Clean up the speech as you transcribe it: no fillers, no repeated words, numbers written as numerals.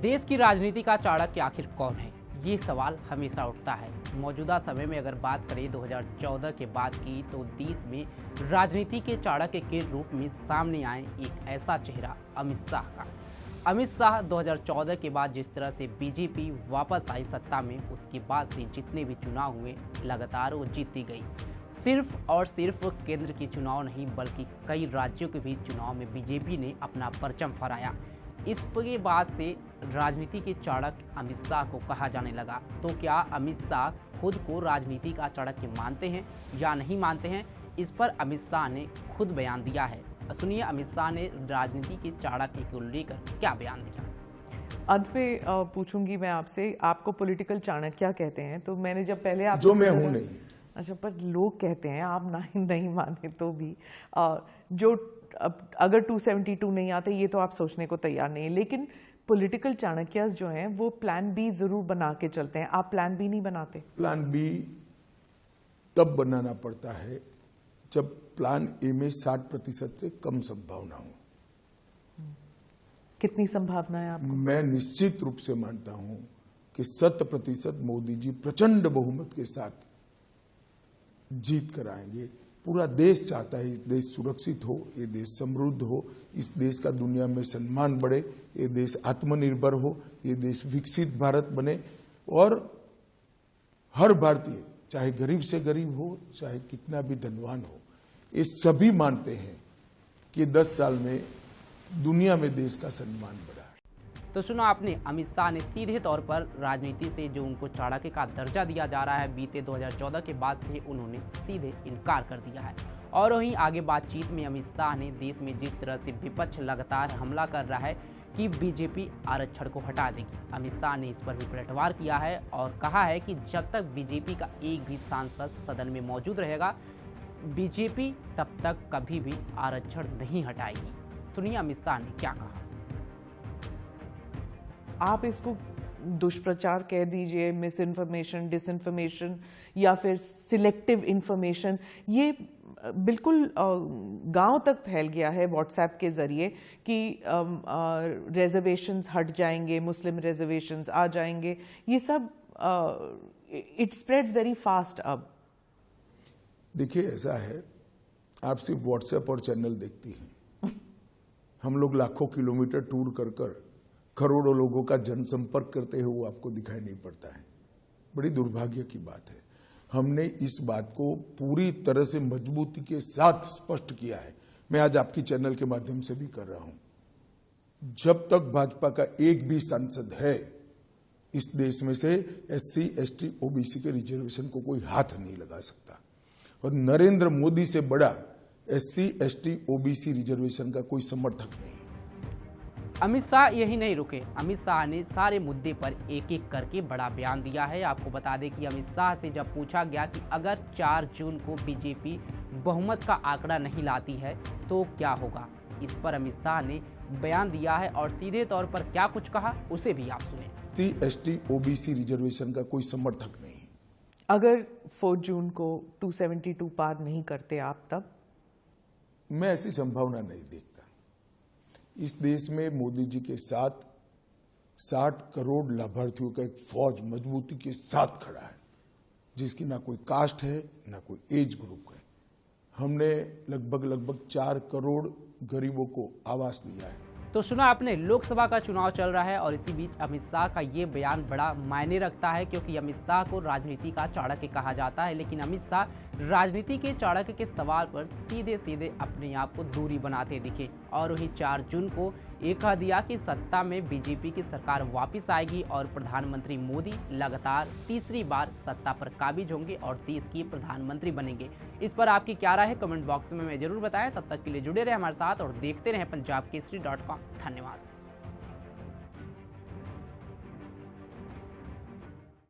देश की राजनीति का चाणक्य आखिर कौन है, ये सवाल हमेशा उठता है। मौजूदा समय में अगर बात करें 2014 के बाद की, तो देश में राजनीति के चाणक्य के रूप में सामने आए एक ऐसा चेहरा अमित शाह का। अमित शाह 2014 के बाद जिस तरह से बीजेपी वापस आई सत्ता में, उसके बाद से जितने भी चुनाव हुए लगातार वो जीतती गई। सिर्फ और सिर्फ केंद्र के चुनाव नहीं, बल्कि कई राज्यों के भी चुनाव में बीजेपी ने अपना परचम फहराया। इसके बाद से राजनीति के चाणक्य अमित शाह को कहा जाने लगा। तो क्या अमित शाह खुद को राजनीति का चाणक्य मानते हैं या नहीं मानते हैं, इस पर अमित शाह ने खुद बयान दिया है। सुनिए अमित शाह ने राजनीति के चाणक्य को लेकर क्या बयान दिया। अंत में पूछूंगी मैं आपसे, आपको पॉलिटिकल चाणक्य कहते हैं, तो मैंने जब पहले आप जो मैं हूं नहीं। अच्छा, पर लोग कहते हैं, आप नहीं माने तो भी, जो अगर 272 नहीं आते ये तो आप सोचने को तैयार नहीं, लेकिन पॉलिटिकल चाणक्यस जो हैं वो प्लान बी जरूर बना के चलते हैं। आप प्लान बी नहीं बनाते? प्लान बी तब बनाना पड़ता है जब प्लान ए में 60% से कम संभावना हो। कितनी संभावना है आपको? मैं निश्चित रूप से मानता हूं कि 100% मोदी जी प्रचंड बहुमत के साथ जीत कर आएंगे। पूरा देश चाहता है, ये देश सुरक्षित हो, ये देश समृद्ध हो, इस देश का दुनिया में सम्मान बढ़े, ये देश आत्मनिर्भर हो, ये देश विकसित भारत बने और हर भारतीय, चाहे गरीब से गरीब हो, चाहे कितना भी धनवान हो, ये सभी मानते हैं कि 10 साल में दुनिया में देश का सम्मान बढ़ा। तो सुना आपने, अमित शाह ने सीधे तौर पर राजनीति से जो उनको चाणक्य का दर्जा दिया जा रहा है, बीते 2014 के बाद से उन्होंने सीधे इनकार कर दिया है। और वहीं आगे बातचीत में अमित शाह ने देश में जिस तरह से विपक्ष लगातार हमला कर रहा है कि बीजेपी आरक्षण को हटा देगी, अमित शाह ने इस पर भी पलटवार किया है और कहा है कि जब तक बीजेपी का एक भी सांसद सदन में मौजूद रहेगा, बीजेपी तब तक कभी भी आरक्षण नहीं हटाएगी। सुनिए अमित शाह ने क्या कहा। आप इसको दुष्प्रचार कह दीजिए, मिस इन्फॉर्मेशन, डिसइन्फॉर्मेशन या फिर सिलेक्टिव इंफॉर्मेशन, ये बिल्कुल गांव तक फैल गया है व्हाट्सएप के जरिए कि रिजर्वेशंस हट जाएंगे, मुस्लिम रिजर्वेशंस आ जाएंगे, ये सब इट स्प्रेड्स वेरी फास्ट। अब देखिए ऐसा है, आप सिर्फ व्हाट्सएप और चैनल देखती हैं, हम लोग लाखों किलोमीटर टूर कर करोड़ों लोगों का जनसंपर्क करते हुए वो आपको दिखाई नहीं पड़ता है। बड़ी दुर्भाग्य की बात है। हमने इस बात को पूरी तरह से मजबूती के साथ स्पष्ट किया है, मैं आज आपकी चैनल के माध्यम से भी कर रहा हूं। जब तक भाजपा का एक भी सांसद है, इस देश में से SC, ST, OBC के रिजर्वेशन को कोई हाथ नहीं लगा सकता। और नरेंद्र मोदी से बड़ा SC, ST, OBC रिजर्वेशन का कोई समर्थक नहीं। अमित शाह यही नहीं रुके, अमित शाह ने सारे मुद्दे पर एक एक करके बड़ा बयान दिया है। आपको बता दें कि अमित शाह से जब पूछा गया कि अगर 4 जून को बीजेपी बहुमत का आंकड़ा नहीं लाती है तो क्या होगा, इस पर अमित शाह ने बयान दिया है और सीधे तौर पर क्या कुछ कहा उसे भी आप सुने। SC, ST, OBC रिजर्वेशन का कोई समर्थक नहीं। अगर 4 जून को 272 पार नहीं करते आप, तब? मैं ऐसी संभावना नहीं देखता। इस देश में मोदी जी के साथ 60 करोड़ लाभार्थियों का एक फौज मजबूती के साथ खड़ा है, जिसकी ना कोई कास्ट है, ना कोई एज ग्रुप है। हमने लगभग 4 करोड़ गरीबों को आवास दिया है। तो सुना आपने, लोकसभा का चुनाव चल रहा है और इसी बीच अमित शाह का ये बयान बड़ा मायने रखता है, क्योंकि अमित शाह को राजनीति का चाणक्य कहा जाता है। लेकिन अमित शाह राजनीति के चाणक्य के सवाल पर सीधे सीधे अपने आप को दूरी बनाते दिखे। और वहीं 4 जून को ये कह दिया कि सत्ता में बीजेपी की सरकार वापस आएगी और प्रधानमंत्री मोदी लगातार तीसरी बार सत्ता पर काबिज होंगे और देश के प्रधानमंत्री बनेंगे। इस पर आपकी क्या राय है, कमेंट बॉक्स में जरूर बताएं। तब तक के लिए जुड़े रहे हमारे साथ और देखते रहें पंजाब केसरी.com। धन्यवाद।